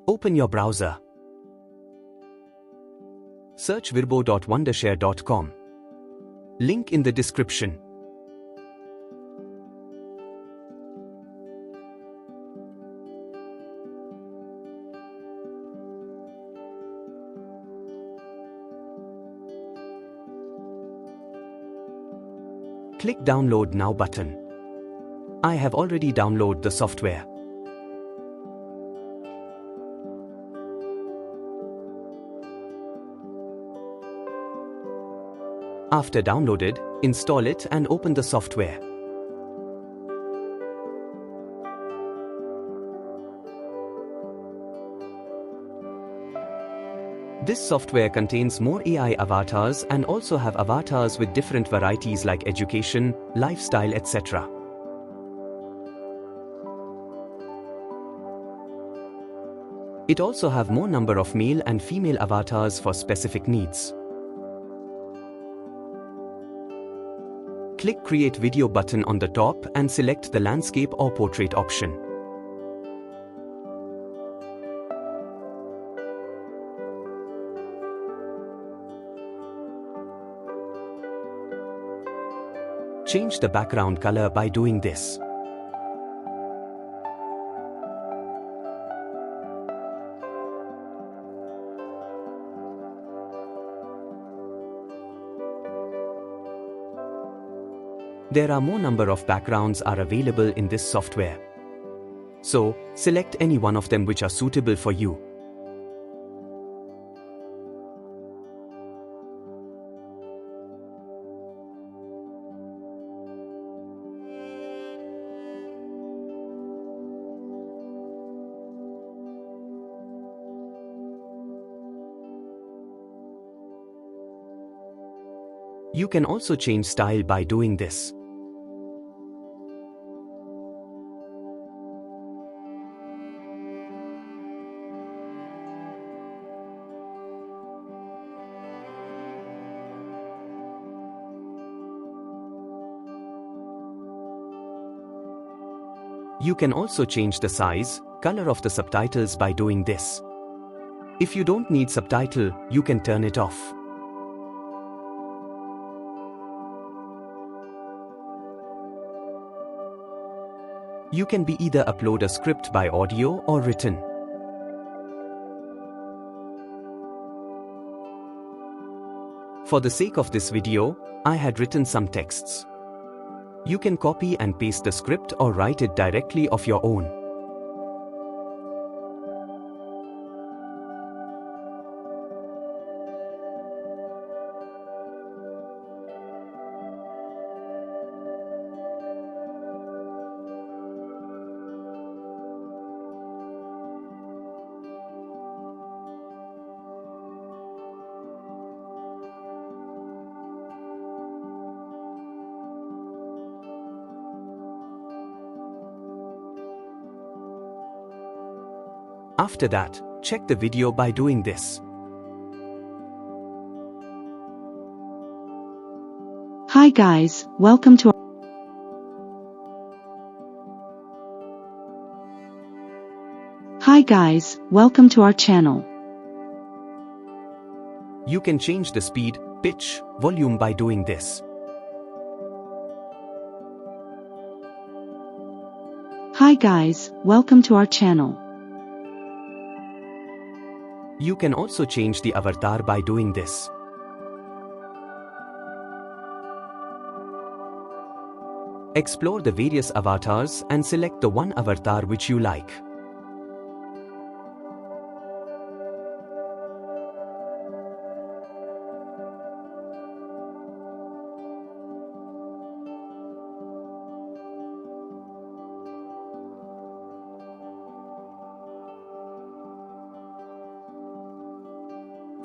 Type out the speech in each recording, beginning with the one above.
Open your browser. Search virbo.wondershare.com. Link in the description. Click Download Now button. I have already downloaded the software. After downloaded, install it and open the software. This software contains more AI avatars and also have avatars with different varieties like education, lifestyle, etc. It also have more number of male and female avatars for specific needs. Click Create Video button on the top and select the landscape or portrait option. Change the background color by doing this. There are more number of backgrounds are available in this software. So, select any one of them which are suitable for you. You can also change style by doing this. You can also change the size, color of the subtitles by doing this. If you don't need subtitle, you can turn it off. You can be either upload a script by audio or written. For the sake of this video, I had written some texts. You can copy and paste the script or write it directly of your own. After that, check the video by doing this. Hi guys, welcome to our channel. You can change the speed, pitch, volume by doing this. Hi guys, welcome to our channel. You can also change the avatar by doing this. Explore the various avatars and select the one avatar which you like.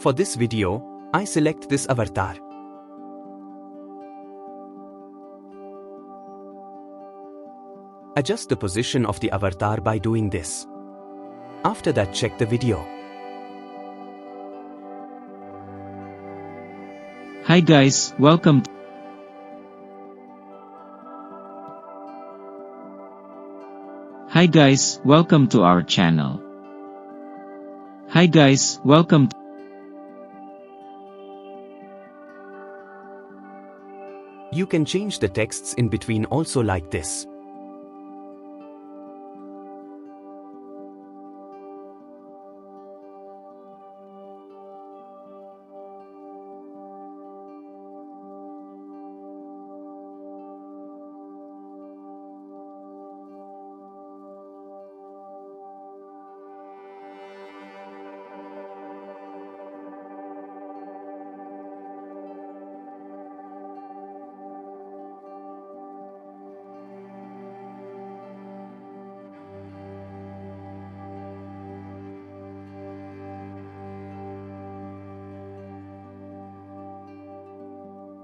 For this video, I select this avatar. Adjust the position of the avatar by doing this. After that, check the video. Hi guys, welcome to our channel. Hi guys, welcome. You can change the texts in between also like this.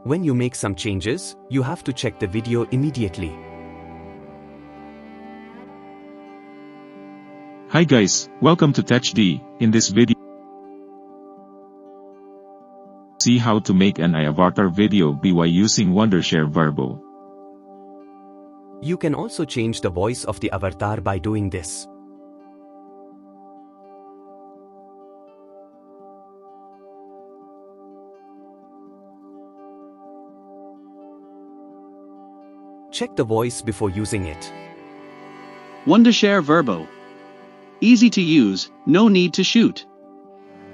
When you make some changes, you have to check the video immediately. Hi guys, welcome to TechD. In this video, see how to make an avatar video by using Wondershare Verbo. You can also change the voice of the avatar by doing this. Check the voice before using it. Wondershare Verbo. Easy to use, no need to shoot.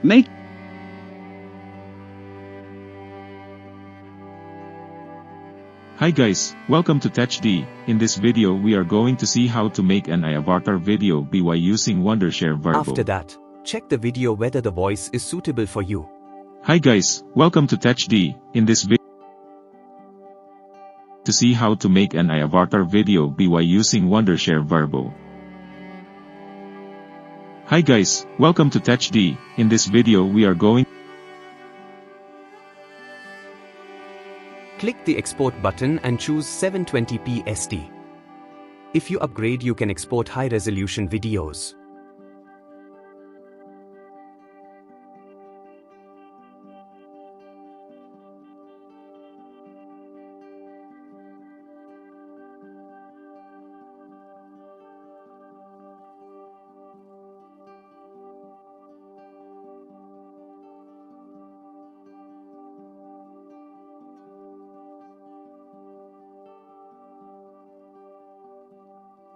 Make Hi guys, welcome to TechD. In this video we are going to see how to make an avatar video by using Wondershare Verbo. After that, check the video whether the voice is suitable for you. Hi guys, welcome to TechD. In this video, to see how to make an avatar video by using Wondershare Verbo. Hi guys, welcome to TechD. In this video we are going Click the export button and choose 720p SD. If you upgrade, you can export high-resolution videos.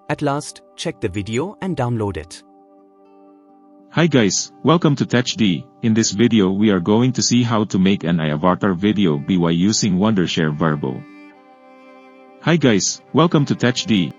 At last, check the video and download it. Hi guys, welcome to TechD. In this video we are going to see how to make an avatar video by using Wondershare Verbo. Hi guys, welcome to TechD.